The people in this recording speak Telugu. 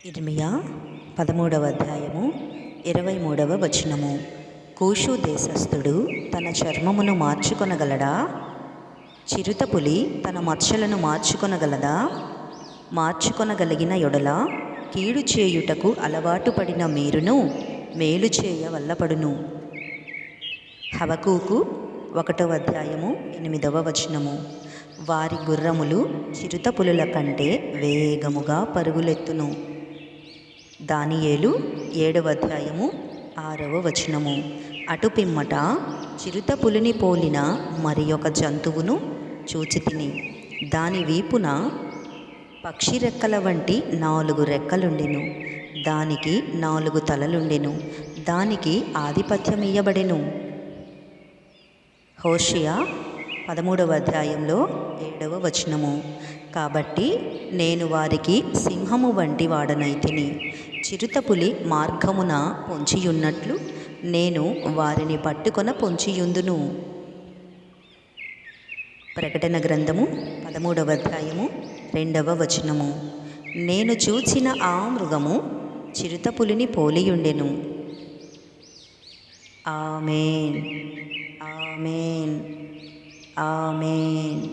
ఇర్మియా 13వ అధ్యాయము 23వ వచనము. కూషు దేశస్థుడు తన చర్మమును మార్చుకొనగలడా? చిరుతపులి తన మచ్చలను మార్చుకొనగలదా? మార్చుకొనగలిగిన యెడల కీడు చేయుటకు అలవాటు పడిన మీరును మేలు చేయ వల్లపడును. హబక్కూకు 1వ అధ్యాయము 8వ వచనము. వారి గుర్రములు చిరుతపులుల కంటే వేగముగా పరుగులెత్తును. దానియేలు 7వ అధ్యాయము 6వ వచనము. అటు పిమ్మట చిరుతపులిని పోలిన మరి ఒక జంతువును చూచితిని. దాని వీపున పక్షి రెక్కల వంటి 4 రెక్కలుండెను. దానికి 4 తలలుండెను. దానికి ఆధిపత్యం ఇయ్యబడెను. హోషేయ 13వ అధ్యాయంలో 7వ వచనము. కాబట్టి నేను వారికి సింహము వంటి వాడనైతిని, చిరుతపులి మార్గమున పొంచియున్నట్లు నేను వారిని పట్టుకొన పొంచియుందును. ప్రకటన గ్రంథము 13వ అధ్యాయము 2వ వచనము. నేను చూచిన ఆ మృగము చిరుతపులిని పోలియుండెను. ఆమేన్, ఆమేన్, ఆమేన్.